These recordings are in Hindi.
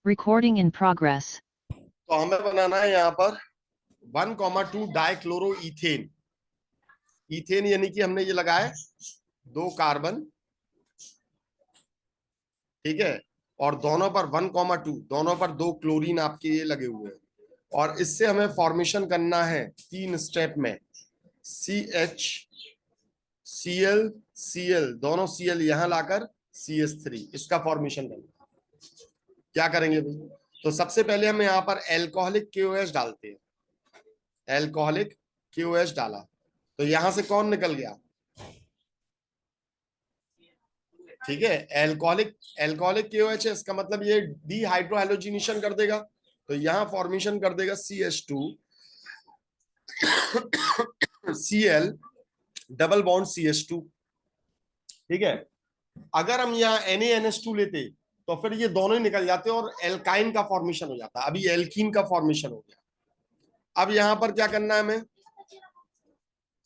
Recording in progress. तो हमें बनाना है यहाँ पर 1,2 डाइक्लोरो इथेन। इथेन यानी कि हमने ये लगाया 2 कार्बन, ठीक है, और दोनों पर 1,2, दोनों पर 2 क्लोरीन आपके ये लगे हुए हैं। और इससे हमें फॉर्मेशन करना है 3 स्टेप में, CH Cl Cl, दोनों Cl यहां लाकर CH3, इसका फॉर्मेशन करना। क्या करेंगे भाई? तो सबसे पहले हम यहाँ पर एल्कोहलिक KOH डालते हैं। एल्कोहलिक KOH डाला तो यहां से कौन निकल गया? ठीक है, एल्कोहलिक एल्कोहलिक KOH है, इसका मतलब ये डीहाइड्रोहाइलोजिनेशन कर देगा, तो यहां फॉर्मेशन कर देगा CH2 Cl double bond CH2। ठीक है, अगर हम यहाँ NaNH2 लेते तो फिर ये दोनों ही निकल जाते और एल्काइन का फॉर्मेशन हो जाता। अभी एल्कीन का फॉर्मेशन हो गया। अब यहां पर क्या करना है हमें?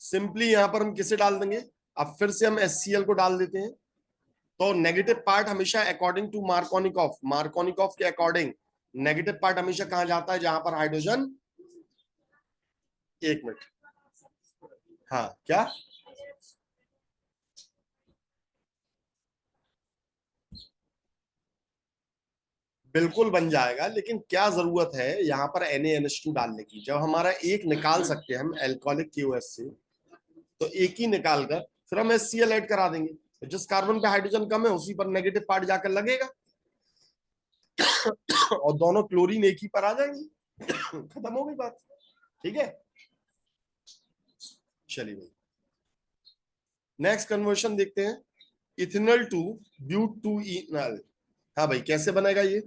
सिंपली यहां पर हम किसे डाल देंगे? अब फिर से हम HCl को डाल देते हैं। तो नेगेटिव पार्ट हमेशा अकॉर्डिंग टू मार्कोनिकॉफ के अकॉर्डिंग नेगेटिव पार्ट हमेशा कहां जाता है? जहां पर हाइड्रोजन, एक मिनट, हाँ क्या? बिल्कुल बन जाएगा, लेकिन क्या जरूरत है यहाँ पर NaNH2 डालने की? जब हमारा एक निकाल सकते हैं हम एल्कोहलिक KOH से, तो एक ही निकाल कर फिर हम HCl ऐड करा देंगे। तो जिस कार्बन पे हाइड्रोजन कम है उसी पर नेगेटिव पार्ट जाकर लगेगा और दोनों क्लोरीन एक ही पर आ जाएंगे। खत्म हो गई बात। ठीक है, चलिए भाई नेक्स्ट कन्वर्शन देखते हैं। Ethanol to but two enol. हाँ भाई, कैसे बनेगा ये?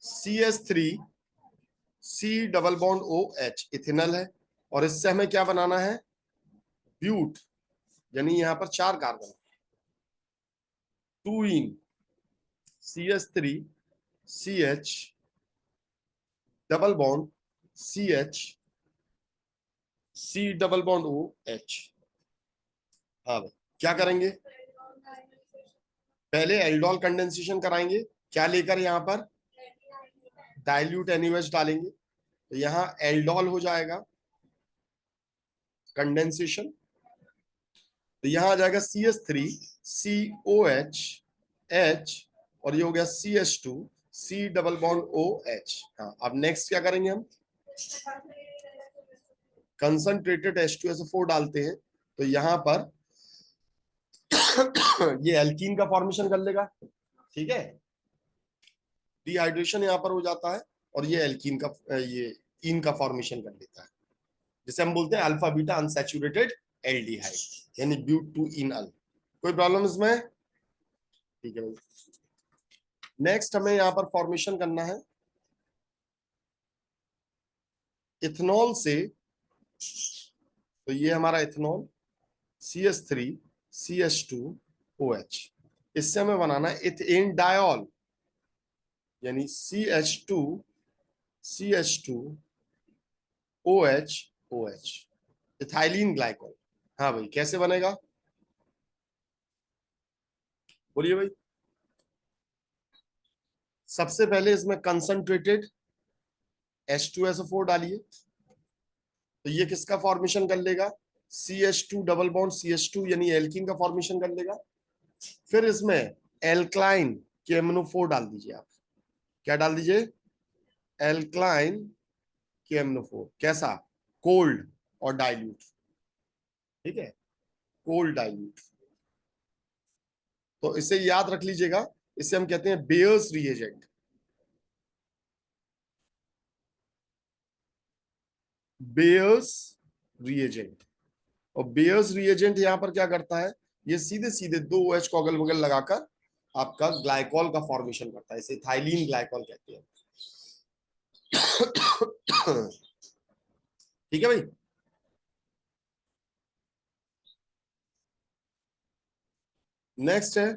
CH3 C double bond OH ethanol है, और इससे हमें क्या बनाना है? ब्यूट, यानी यहां पर 4 कार्बन, 2 इन CH3 CH double bond CH C double bond OH। हाँ भाई, क्या करेंगे? पहले एल्डोल कंडेंसेशन कराएंगे। क्या लेकर? यहाँ पर डाइल्यूट NaOH डालेंगे, तो यहाँ एल्डोल हो जाएगा कंडेंसेशन। तो यहां आ जाएगा CH3 COH H, और ये हो गया CH2 C double bond OH। हाँ, अब नेक्स्ट क्या करेंगे हम? कंसंट्रेटेड H2SO4 डालते हैं, तो यहां पर ये एल्कीन का फॉर्मेशन कर लेगा। ठीक है, डिहाइड्रेशन यहां पर हो जाता है और ये एल्कीन का, ये इन का फॉर्मेशन कर लेता है, जिसे हम बोलते हैं अल्फा बीटा अनसैचुरेटेड एल्डिहाइड, यानी ब्यूट टू इनअल। कोई प्रॉब्लम इसमें? ठीक है भाई, नेक्स्ट हमें यहां पर फॉर्मेशन करना है इथेनॉल से। तो ये हमारा इथेनॉल CH3 CH2OH, इससे हमें बनाना है इथेन डायोल, यानी CH2 CH2OH इथाइलिन ग्लाइकॉल। हाँ भाई, कैसे बनेगा? बोलिए भाई। सबसे पहले इसमें कंसंट्रेटेड H2SO4 डालिए, तो ये किसका फॉर्मेशन कर लेगा? CH2 डबल बॉन्ड CH2, यानी एल्कीन का फॉर्मेशन कर लेगा। फिर इसमें एल्कलाइन KMNO4 डाल दीजिए आप। क्या डाल दीजिए? Alkaline KMNO4। कैसा? कोल्ड और डाइल्यूट। ठीक है, कोल्ड डाइल्यूट। तो इसे याद रख लीजिएगा, इसे हम कहते हैं बेयर्स रिएजेंट। Bears reagent. और बेयर्स रिएजेंट यहां पर क्या करता है? ये सीधे सीधे 2 OH को अगल बगल लगाकर आपका ग्लाइकॉल का फॉर्मेशन करता है, इसे थाइलीन ग्लाइकॉल कहते हैं। ठीक है भाई। नेक्स्ट है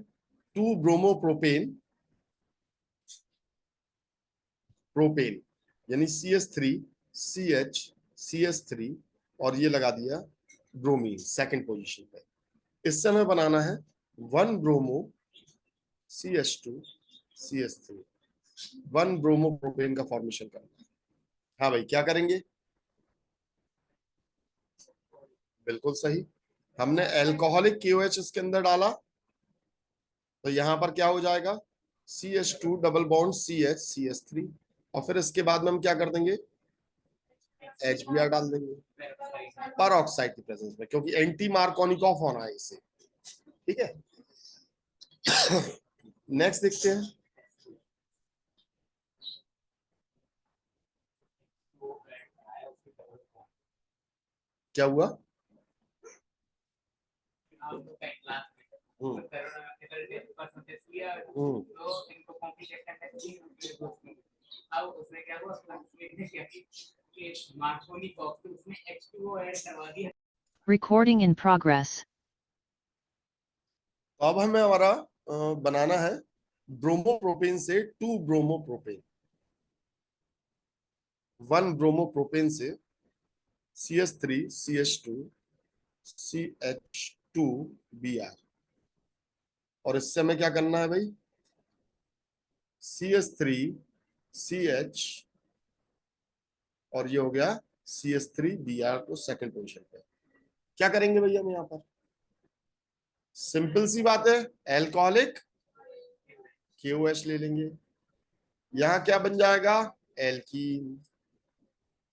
2 ब्रोमोप्रोपेन प्रोपेन, यानी CH3 CH CH3, और ये लगा दिया ब्रोमीन सेकंड पोजीशन पे। इससे हमें बनाना है 1 ब्रोमो CH2CH3 1 ब्रोमोप्रोपेन का फॉर्मेशन करना है। हाँ भाई, क्या करेंगे? बिल्कुल सही। हमने एल्कोहलिक KOH इसके अंदर डाला, तो यहां पर क्या हो जाएगा? CH2 डबल बॉन्ड CH3, और फिर इसके बाद में हम क्या कर देंगे? HBr डाल देंगे पर ऑक्साइड की प्रेजेंस में, क्योंकि एंटी मार्कोनिकॉफ होना है इसे। ठीक है, नेक्स्ट देखते हैं। क्या हुआ? हम्म, हम्म, Recording in progress. तो अब हमें हमारा बनाना है ब्रोमोप्रोपेन से 2 ब्रोमोप्रोपेन। 1 ब्रोमोप्रोपेन से CH3CH2CH2Br, और इससे हमें क्या करना है भाई? CH3CH, और ये हो गया CH3Br को सेकंड पोजीशन पे। क्या करेंगे भैया हम यहाँ पर? सिंपल सी बात है, एल्कोहलिक KOH ले लेंगे, यहाँ क्या बन जाएगा? एल्कीन।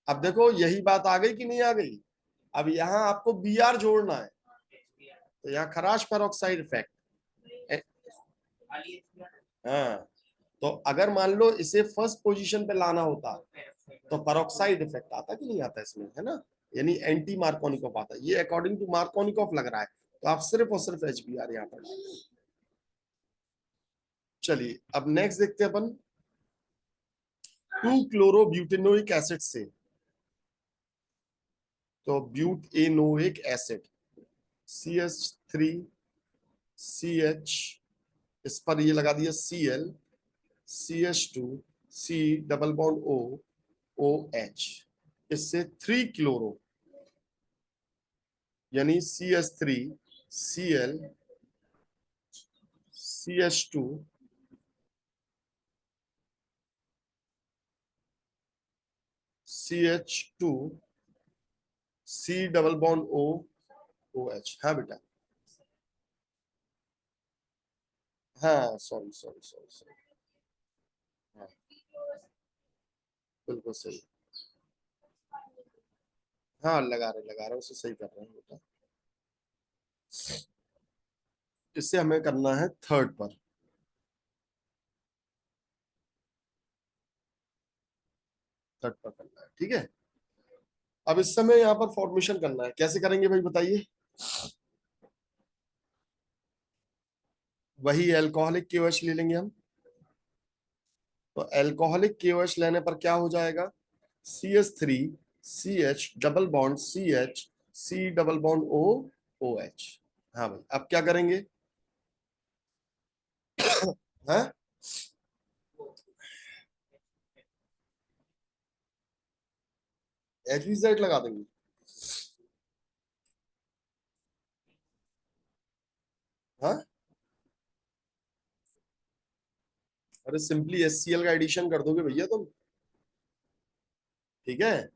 अब देखो यही बात आ गई कि नहीं आ गई? अब यहाँ आपको Br जोड़ना है, तो यहाँ खराश पेरोक्साइड इफेक्ट। हाँ, तो अगर मान लो इसे फर्स्ट पोजीशन पे लाना होता तो पेरोक्साइड इफेक्ट आता कि नहीं आता इसमें, है ना? यानी एंटी मार्कोनिकॉफ आता। ये अकॉर्डिंग टू मार्कोनिकॉफ लग रहा है, तो आप सिर्फ और सिर्फ HBr यहाँ पर। चलिए अब नेक्स्ट देखते हैं अपन 2 क्लोरोब्यूटेनोइक एसिड से। तो ब्यूटेनोइक एसिड CH3CH, इस पर ये लगा दिया Cl, CH2C double bond OH, इससे 3 क्लोरो, यानी CH3Cl CH2 CH2 C double bond OH। हाँ बेटा, हाँ सॉरी सॉरी सॉरी सॉरी, हाँ बिल्कुल सही। हाँ लगा रहे उसे सही कर रहे हैं बेटा। इससे हमें करना है थर्ड पर। थर्ड पर करना है, ठीक है। अब इस समय यहाँ पर फॉर्मेशन करना है, कैसे करेंगे भाई बताइए? वही एल्कोहलिक KOH ले लेंगे हम। तो एल्कोहलिक KOH लेने पर क्या हो जाएगा? CH3CH double bond CH C double bond OH। हाँ भाई, अब क्या करेंगे? हाँ, HBz लगा देंगे। हाँ, अरे सिंपली HCl का एडिशन कर दोगे भैया तुम, ठीक है।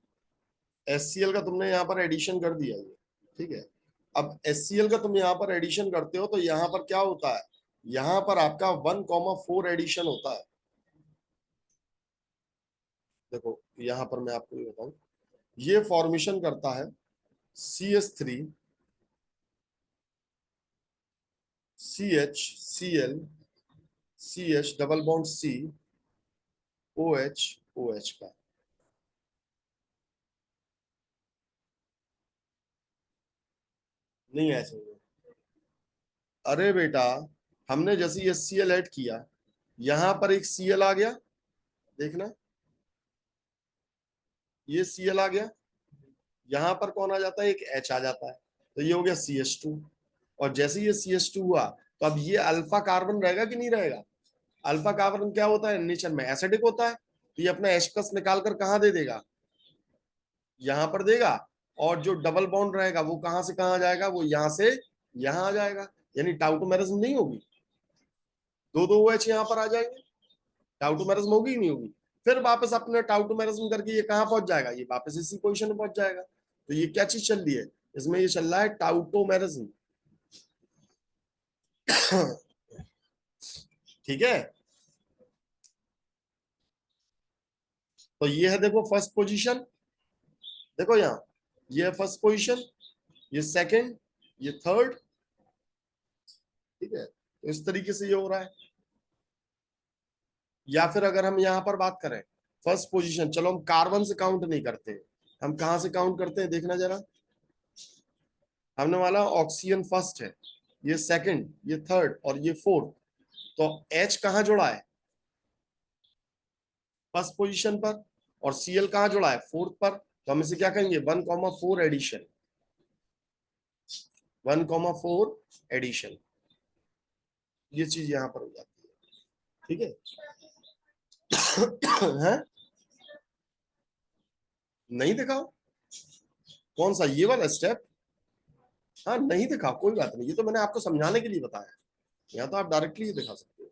HCl का तुमने यहाँ पर एडिशन कर दिया ये, ठीक है। अब HCl का तुम यहाँ पर एडिशन करते हो, तो यहाँ पर क्या होता है? यहाँ पर आपका 1,4 एडिशन होता है। देखो यहाँ पर मैं आपको ये बताऊं, ये फॉर्मेशन करता है CH3CHCl CH double bond COH का। नहीं ऐसे होगा। अरे बेटा, हमने जैसे ये Cl ऐड किया, यहां पर एक Cl आ गया, देखना ये Cl आ गया, यहां पर कौन आ जाता है? एक H आ जाता है, तो ये हो गया CH2। और जैसे ये CH2 हुआ, तो अब ये अल्फा कार्बन रहेगा कि नहीं रहेगा? अल्फा कार्बन क्या होता है नेचर में? एसिडिक होता है, तो ये अपना H+ निकाल कर कहाँ दे देगा? यहां पर देगा। और जो डबल बॉन्ड रहेगा वो कहां से कहां जाएगा? वो यहां से यहां आ जाएगा, यानी टाउटोमेरिज्म नहीं होगी। दो दो OH यहाँ पर आ जाएंगे, टाउटोमेरिज्म होगी नहीं होगी। फिर वापस अपने टाउटोमेरिज्म करके ये कहाँ पहुंच जाएगा, ये वापस इसी पोजीशन में पहुंच जाएगा। तो ये क्या चीज चल रही है इसमें, ये चल रहा है टाउटोमेरिज्म। ठीक है, तो ये है देखो फर्स्ट पोजीशन, देखो यहाँ ये है फर्स्ट पोजीशन, ये सेकंड, ये थर्ड। ठीक है, तो इस तरीके से ये हो रहा है। या फिर अगर हम यहां पर बात करें फर्स्ट पोजीशन, चलो हम कार्बन से काउंट नहीं करते, हम कहां से काउंट करते हैं देखना जरा। हमने वाला ऑक्सीजन फर्स्ट है, ये सेकंड, ये थर्ड और ये फोर्थ। तो H कहां जुड़ा है, फर्स्ट पोजीशन पर, और Cl कहां जुड़ा है, फोर्थ पर। तो हम इसे क्या कहेंगे, 1,4 एडिशन, 1,4 एडिशन, ये चीज यहां पर हो जाती है। ठीक है हैं? नहीं दिखाओ, कौन सा, ये वाला स्टेप? हाँ नहीं दिखा, कोई बात नहीं, ये तो मैंने आपको समझाने के लिए बताया, यहाँ तो आप डायरेक्टली ही दिखा सकते हो।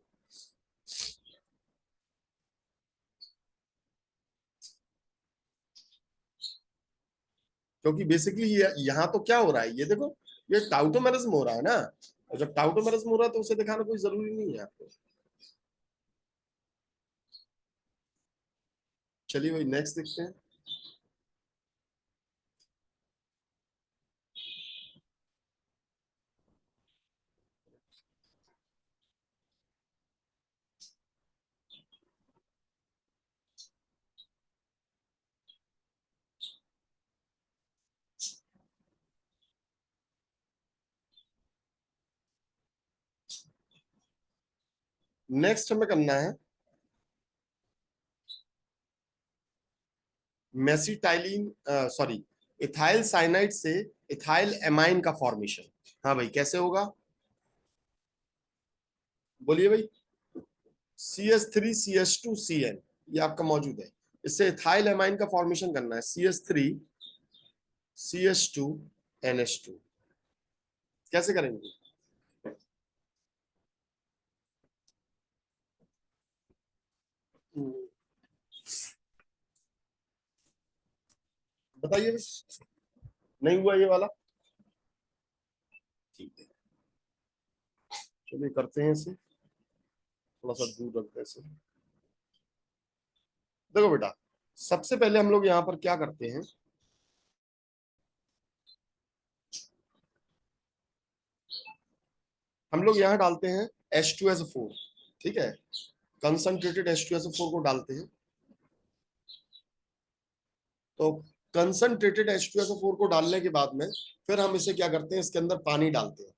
क्योंकि बेसिकली ये यहाँ तो क्या हो रहा है, ये देखो, ये टाउटोमेरिज्म हो रहा है ना, और जब टाउटोमेरिज्म हो रहा है तो उसे दिखाना कोई जरूरी नहीं है आपको। चलिए भाई नेक्स्ट देखते हैं। नेक्स्ट हमें करना है मेसिटाइलिन, सॉरी, इथाइल साइनाइड से इथाइल एमाइन का फॉर्मेशन। हाँ भाई कैसे होगा, बोलिए भाई। CH3CH2CN ये आपका मौजूद है, इससे इथाइल एमाइन का फॉर्मेशन करना है, CH3CH2NH2। कैसे करेंगे, बताइए भाई। नहीं हुआ ये वाला, ठीक है, चलिए करते हैं इसे, थोड़ा सा दूर रखते हैं इसे। देखो बेटा, सबसे पहले हम लोग यहाँ पर क्या करते हैं, हम लोग यहाँ डालते हैं H2SO4। ठीक है, कंसंट्रेटेड H2SO4 को डालते हैं। तो कंसंट्रेटेड H2SO4 को डालने के बाद में फिर हम इसे क्या करते हैं, इसके अंदर पानी डालते हैं।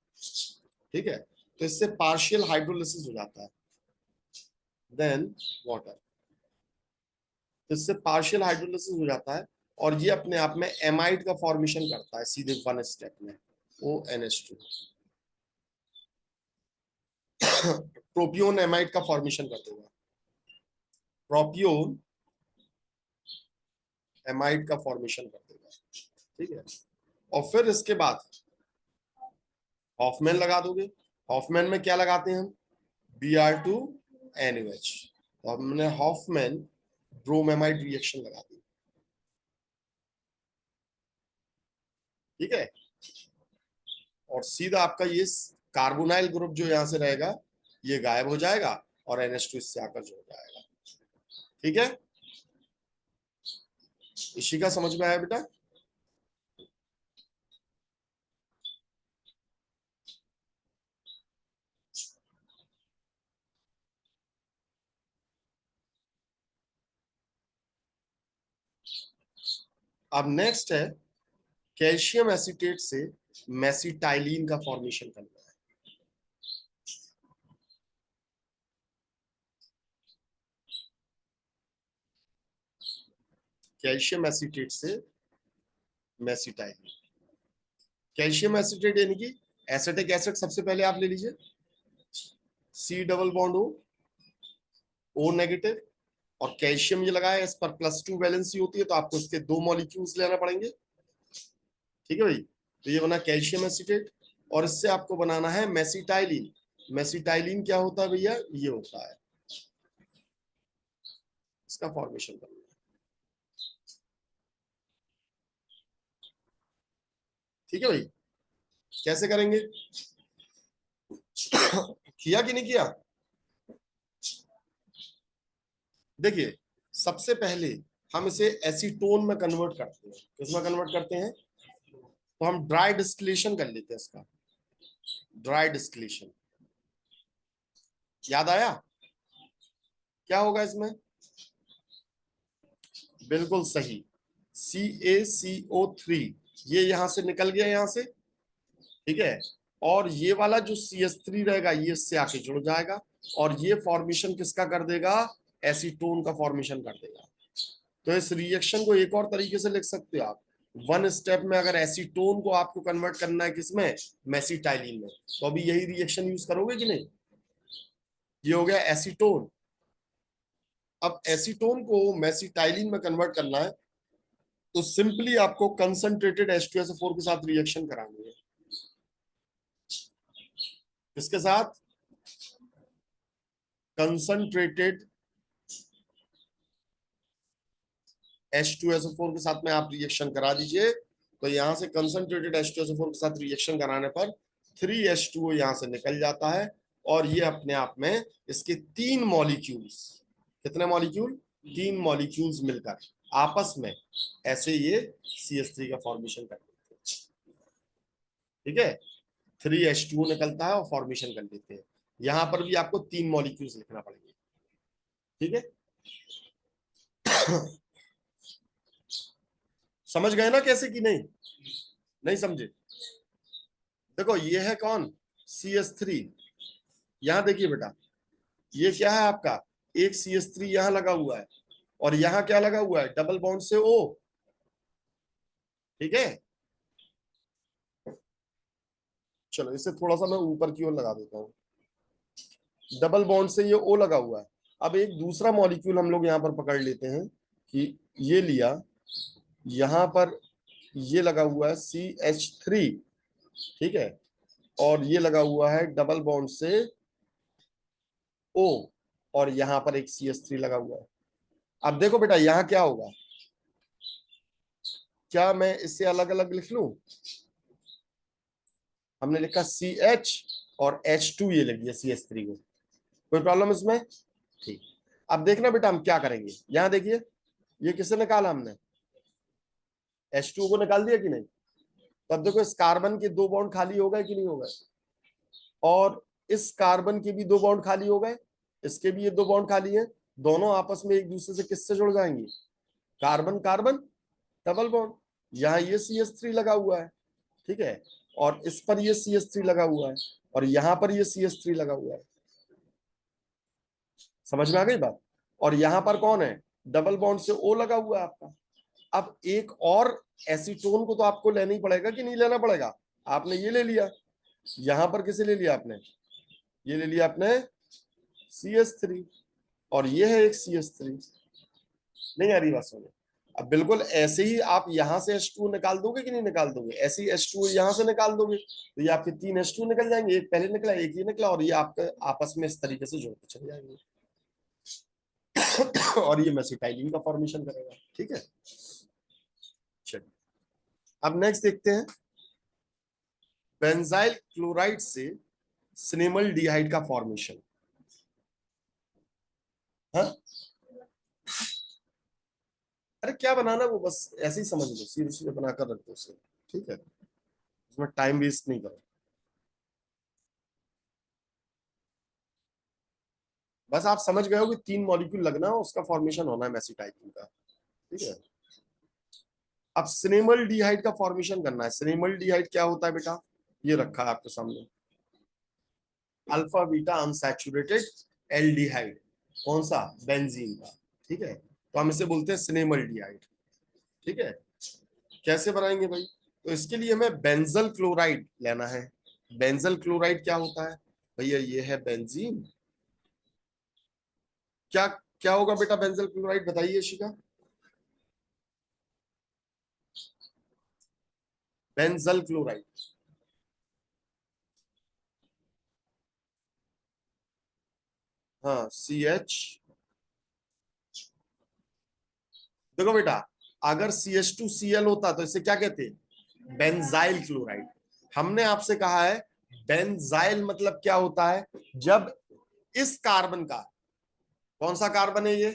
ठीक है, तो इससे पार्शियल हाइड्रोलिसिस हो जाता है, देन वाटर, इससे पार्शियल हाइड्रोलिसिस हो जाता है, और ये अपने आप में एमाइड का फॉर्मेशन करता है सीधे वन स्टेप में, ONH2। प्रोपियोन एमाइड का फॉर्मेशन कर देगा, प्रोपियोन एमाइड का फॉर्मेशन कर देगा। ठीक है, और फिर इसके बाद हॉफमैन लगा दोगे। हॉफमैन में क्या लगाते हैं हम, Br2NaOH, तो हमने हॉफमैन ब्रोमेमाइड रिएक्शन लगा दी। ठीक है, और सीधा आपका ये कार्बोनाइल ग्रुप जो यहां से रहेगा ये गायब हो जाएगा, और NH2 इससे आकर जुड़ जाएगा। ठीक है, इसी का समझ में आया बेटा। अब नेक्स्ट है कैल्शियम एसीटेट से मेसिटाइलिन का फॉर्मेशन करना है। कैल्शियम एसीटेट से मेसिटाइलिन, कैल्शियम एसीटेट यानी कि एसिटिक एसिड सबसे पहले आप ले लीजिए, C+O नेगेटिव, और कैल्शियम ये लगाया, इस पर +2 वैलेंसी होती है, तो आपको इसके 2 मॉलिक्यूल्स लेना पड़ेंगे। ठीक है भाई, तो ये बना कैल्शियम एसीटेट, और इससे आपको बनाना है मेसिटाइलिन। मेसिटाइलिन क्या होता है भैया, ये होता है, इसका फॉर्मेशन करना है। ठीक है भाई, कैसे करेंगे? किया कि नहीं किया? देखिए, सबसे पहले हम इसे एसीटोन में कन्वर्ट करते हैं। किसमें कन्वर्ट करते हैं? तो हम ड्राई डिस्टिलेशन कर लेते हैं इसका, ड्राई डिस्टिलेशन। याद आया? क्या होगा इसमें? बिल्कुल सही, CaCO3, ये यहां से निकल गया यहां से, ठीक है। और ये वाला जो CH3 रहेगा ये इससे आके जुड़ जाएगा, और ये फॉर्मेशन किसका कर देगा? एसीटोन का फॉर्मेशन कर देगा। तो इस रिएक्शन को एक और तरीके से लिख सकते हो आप, वन स्टेप में अगर एसीटोन को आपको कन्वर्ट करना है किसमें? मेसिटाइलिन में, तो अभी यही रिएक्शन यूज करोगे कि नहीं? ये हो गया एसीटोन। अब एसीटोन को मेसिटाइलिन में कन्वर्ट करना है, तो सिंपली आपको कंसंट्रेटेड H2SO4 के साथ रिएक्शन करानी है। किसके साथ? कंसंट्रेटेड H2SO4 के साथ में आप रिएक्शन करा दीजिए। तो यहां से कंसंट्रेटेड H2SO4 के साथ रिएक्शन कराने पर 3H2O यहां से निकल जाता है, और ये अपने आप में इसके 3 मॉलिक्यूल्स, कितने मॉलिक्यूल? 3 मॉलिक्यूल्स मिलकर आपस में ऐसे ये CH3 का फॉर्मेशन कर देते हैं। ठीक है, 3H2O निकलता है और फॉर्मेशन कर देते हैं। यहां पर भी आपको 3 मॉलिक्यूल्स लिखना पड़ेगा। ठीक है, समझ गए ना कैसे कि नहीं? नहीं समझे? देखो ये है कौन? CH3। यहां देखिए बेटा, ये क्या है आपका? एक CH3 यहां लगा हुआ है, और यहां क्या लगा हुआ है? डबल बॉन्ड से O। ठीक है, चलो इसे थोड़ा सा मैं ऊपर की ओर लगा देता हूं। डबल बॉन्ड से ये O लगा हुआ है। अब एक दूसरा मॉलिक्यूल हम लोग यहां पर पकड़ लेते हैं कि ये लिया, यहां पर ये लगा हुआ है CH3, ठीक है, और ये लगा हुआ है डबल बॉन्ड से O, और यहां पर एक CH3 लगा हुआ है। अब देखो बेटा यहां क्या होगा, क्या मैं इसे अलग अलग लिख लूं? हमने लिखा CH और H2 ये लिख दिया CH3 को, कोई प्रॉब्लम इसमें? ठीक। अब देखना बेटा हम क्या करेंगे, यहां देखिए, ये किसे निकाला हमने? H2 को निकाल दिया कि नहीं? तब देखो इस कार्बन के 2 बॉन्ड खाली हो गए कि नहीं हो गए, और इस कार्बन के भी 2 बॉन्ड खाली हो गए, इसके भी ये 2 बॉन्ड खाली हैं। दोनों आपस में एक दूसरे से किससे जुड़ जाएंगे? Carbon carbon double bond. यहाँ ये CH3 लगा हुआ है, ठीक है, और इस पर ये CH3 लगा हुआ है, और यहां पर ये CH3 लगा हुआ है। समझ में आ गई बात? और यहां पर कौन है? डबल बॉन्ड से O लगा हुआ है आपका। अब एक और एसीटोन को तो आपको लेना ही पड़ेगा कि नहीं लेना पड़ेगा? आपने ये ले लिया, यहां पर किसे ले लिया आपने? ये ले लिया आपने CH3, और ये है एक CH3। नहीं आ रही बात समझ? अब बिल्कुल ऐसे ही आप यहां से H2 निकाल दोगे कि नहीं निकाल दोगे? ऐसे ही H2 यहां से निकाल दोगे, तो ये आपके 3 H2 निकल जाएंगे, एक पहले निकला एक ये निकला, और ये आपके आपस में इस तरीके से जुड़ते चले जाएंगे। और ये मेसिटाइलिन का फॉर्मेशन करेगा। ठीक है, चलिए अब नेक्स्ट देखते हैं, बेंजाइल क्लोराइड से सिनेमल डिहाइड का फॉर्मेशन। हाँ, अरे क्या बनाना, वो बस ऐसे ही समझ लो, सीधे सीधे बनाकर रख दो उसे। ठीक है, उसमें टाइम वेस्ट नहीं करो, बस आप समझ गए हो कि 3 मॉलिक्यूल लगना है, उसका फॉर्मेशन होना है मेसिटाइलिन का। ठीक है, अब सिनेमल डिहाइड का फॉर्मेशन करना है। सिनेमल डिहाइड क्या होता है बेटा? ये रखा है आपके सामने, अल्फा बीटा अनसैचुरेटेड एल्डिहाइड, कौन सा? बेंजीन का। ठीक है, तो हम इसे बोलते हैं सिनेमल डिहाइड। ठीक है, कैसे बनाएंगे भाई? तो इसके लिए हमें बेंजल क्लोराइड लेना है। बेंजल क्लोराइड क्या होता है भैया? ये है बेंजीन। क्या क्या होगा बेटा बेंजल क्लोराइड, बताइए शिका। बेंजल क्लोराइड हाँ CH, देखो बेटा, अगर CH2Cl होता तो इसे क्या कहते हैं, बेंजाइल क्लोराइड। हमने आपसे कहा है बेंजाइल मतलब क्या होता है, जब इस कार्बन का, कौन सा कार्बन है ये,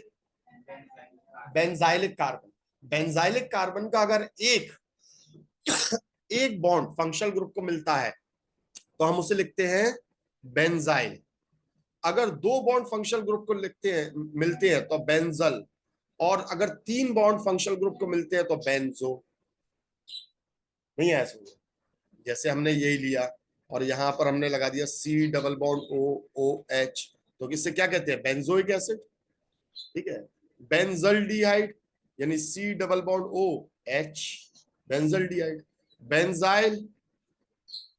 बेंजाइलिक कार्बन, बेंजाइलिक कार्बन का अगर एक एक बॉन्ड फंक्शनल ग्रुप को मिलता है तो हम उसे लिखते हैं बेंजाइल। अगर दो बॉन्ड फंक्शनल ग्रुप को लिखते हैं, मिलते हैं तो बेंजल, और अगर तीन बॉन्ड फंक्शनल ग्रुप को मिलते हैं तो बेंजो। नहीं है ऐसे, जैसे हमने यही लिया और यहां पर हमने लगा दिया C डबल बॉन्ड OH, तो किससे क्या कहते हैं, बेंजोइक एसिड। ठीक है, बेंजल्डिहाइड यानी C double bond OH, benzaldehyde. Benzyl,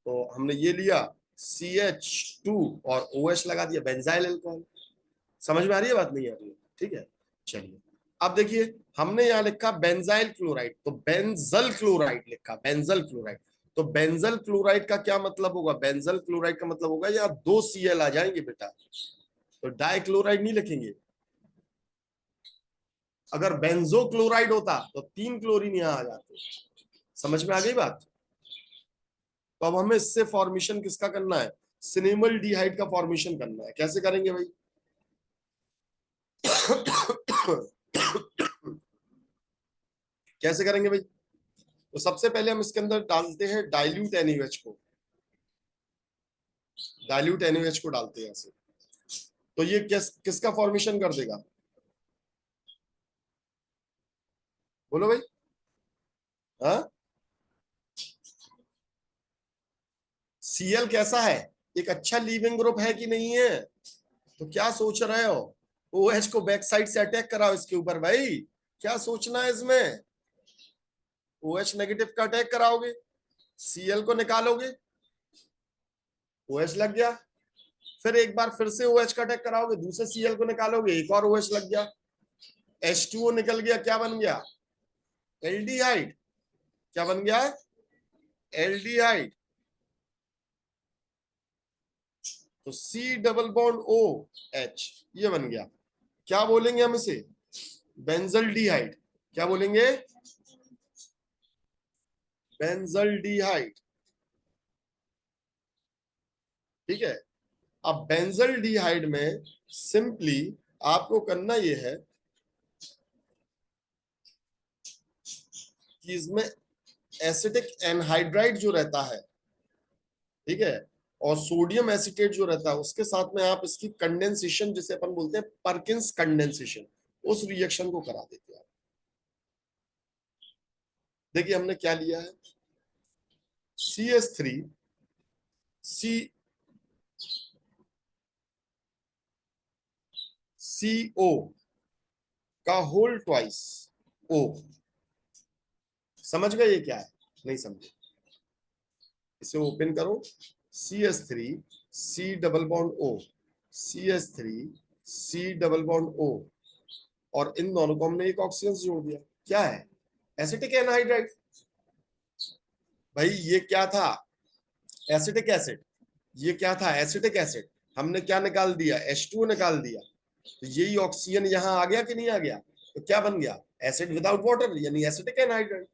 तो हमने ये लिया CH2 और OH लगा दिया, बेंजाइल अल्कोहल। समझ में आ रही है बात, नहीं आ रही है, ठीक है। चलिए अब देखिए, हमने यहाँ लिखा बेंजाइल क्लोराइड, तो बेंजल क्लोराइड लिखा, बेंजल क्लोराइड। तो बेंजल क्लोराइड का क्या मतलब होगा, बेंजल क्लोराइड का मतलब होगा यहाँ दो Cl आ जाएंगे बेटा, तो डाई क्लोराइड नहीं लिखेंगे। अगर बेंजो क्लोराइड होता तो तीन क्लोरीन यहाँ आ जाते। समझ में आ गई बात। तो अब हमें इससे फॉर्मेशन किसका करना है, सिनेमल डिहाइड का फॉर्मेशन करना है। कैसे करेंगे भाई कैसे करेंगे भाई, तो सबसे पहले हम इसके अंदर डालते हैं डाइल्यूट NaOH को, डाइल्यूट NaOH को डालते हैं ऐसे, तो ये किसका फॉर्मेशन कर देगा, बोलो भाई। हाँ, Cl कैसा है, एक अच्छा लीविंग ग्रुप है कि नहीं है, तो क्या सोच रहे हो, OH को बैक साइड से अटैक कराओ इसके ऊपर भाई, क्या सोचना है इसमें, OH नेगेटिव का अटैक कराओगे, Cl को निकालोगे, OH लग गया, फिर एक बार फिर से OH का अटैक कराओगे, दूसरे Cl को निकालोगे, एक और OH लग गया, H2O निकल गया, क्या बन गया, एल्डिहाइड। क्या बन गया, एल्डिहाइड। तो C डबल बॉन्ड OH ये बन गया, क्या बोलेंगे हम इसे, बेंजल्डिहाइड। क्या बोलेंगे, बेंजल्डिहाइड। ठीक है, अब बेंजल्डिहाइड में सिंपली आपको करना यह है कि इसमें एसिटिक एनहाइड्राइड जो रहता है, ठीक है, और सोडियम एसीटेट जो रहता है, उसके साथ में आप इसकी कंडेंसेशन, जिसे अपन बोलते हैं परकिंस कंडेंसेशन, उस रिएक्शन को करा देते हैं। देखिए हमने क्या लिया है, CH3 CO का होल ट्वाइस O। समझ गए ये क्या है, नहीं समझे, इसे ओपन करो, CH3 C double bond O, CH3 C double bond O, और इन दोनों को हमने एक ऑक्सीजन से जोड़ दिया, क्या है, एसिटिक एनहाइड्राइड। भाई ये क्या था, एसिटिक एसिड, ये क्या था, एसिटिक एसिड। हमने क्या निकाल दिया, H2O निकाल दिया, तो यही ऑक्सीजन यहां आ गया कि नहीं आ गया, तो क्या बन गया, एसिड विदाउट वाटर यानी एसिटिक एनहाइड्राइड।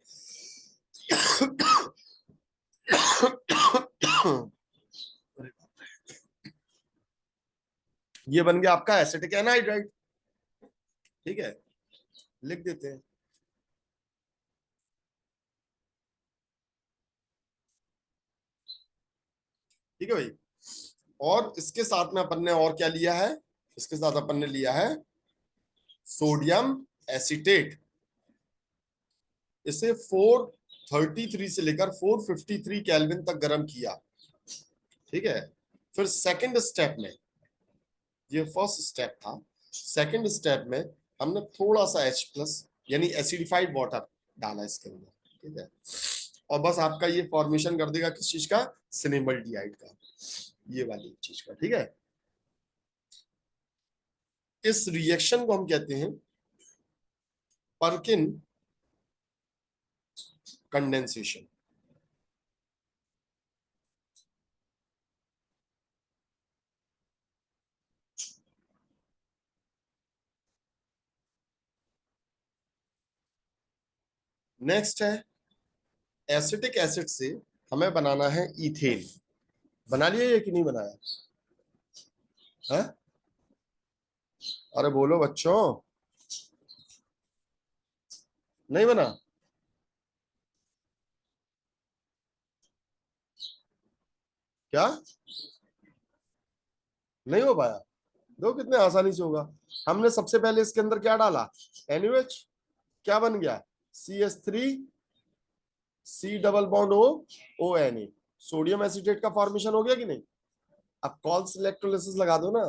ये बन गया आपका एसिटिक एनहाइड्राइड। ठीक है, लिख देते हैं। ठीक है भाई, और इसके साथ में अपन ने और क्या लिया है, इसके साथ अपन ने लिया है सोडियम एसीटेट। इसे 433 से लेकर 453 केल्विन तक गर्म किया। ठीक है, फिर सेकंड स्टेप में, ये फर्स्ट स्टेप था, सेकंड स्टेप में हमने थोड़ा सा H+ यानी एसिडिफाइड वाटर डाला इसके अंदर। ठीक है, और बस आपका ये फॉर्मेशन कर देगा किस चीज का, सिनेमल डिहाइड का, ये वाली चीज का। ठीक है, इस रिएक्शन को हम कहते हैं परकिन कंडेंसेशन। नेक्स्ट है एसिटिक एसिड से हमें बनाना है इथेन। बना लिया ये कि नहीं बनाया है? अरे बोलो बच्चों, नहीं बना? क्या नहीं हो पाया? दो कितने आसानी से होगा। हमने सबसे पहले इसके अंदर क्या डाला, NaOH। क्या बन गया, CH3 C double bond O Na। Sodium acetate का फॉर्मेशन हो गया कि नहीं? अब कॉल्स इलेक्ट्रोलिसिस लगा दो ना।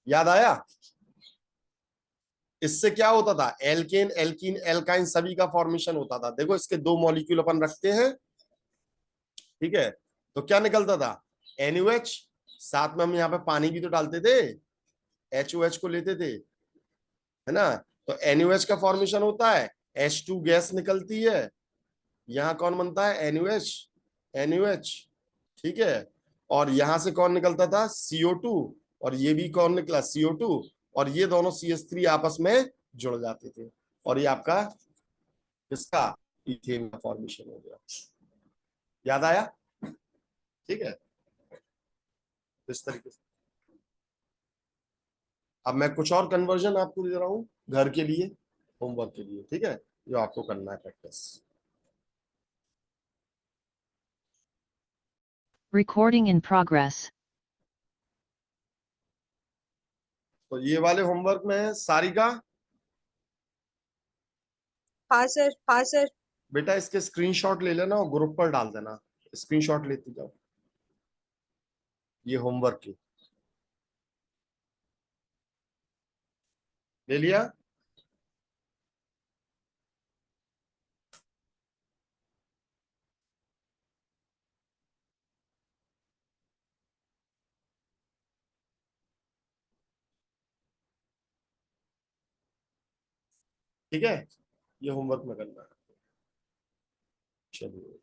याद आया? इससे क्या होता था, एल्केन एल्कीन एल्काइन सभी का फॉर्मेशन होता था। देखो इसके दो मॉलिक्यूल अपन रखते हैं, ठीक है, तो क्या निकलता था, NaOH, साथ में हम यहाँ पे पानी भी तो डालते थे, HOH को लेते थे, है ना। तो NaOH का फॉर्मेशन होता है, H2 गैस निकलती है, यहां कौन बनता है, NaOH, ठीक है। और यहां से कौन निकलता था, CO2, और ये भी कौन निकला, CO2, और ये दोनों CH3 आपस में जुड़ जाते थे, और ये आपका इसका इथेन का फॉर्मेशन हो गया। याद आया? ठीक है, इस तरीके से। अब मैं कुछ और कन्वर्जन आपको दे रहा हूं घर के लिए, होमवर्क के लिए, ठीक है, जो आपको करना है प्रैक्टिस। Recording in progress. तो ये वाले होमवर्क में है सारिका, हाँ सर, हाँ सर। बेटा इसके स्क्रीनशॉट ले लेना और ग्रुप पर डाल देना, स्क्रीनशॉट लेती जाओ ये होमवर्क की। ले लिया? ठीक है, ये होमवर्क में करना है। चलिए।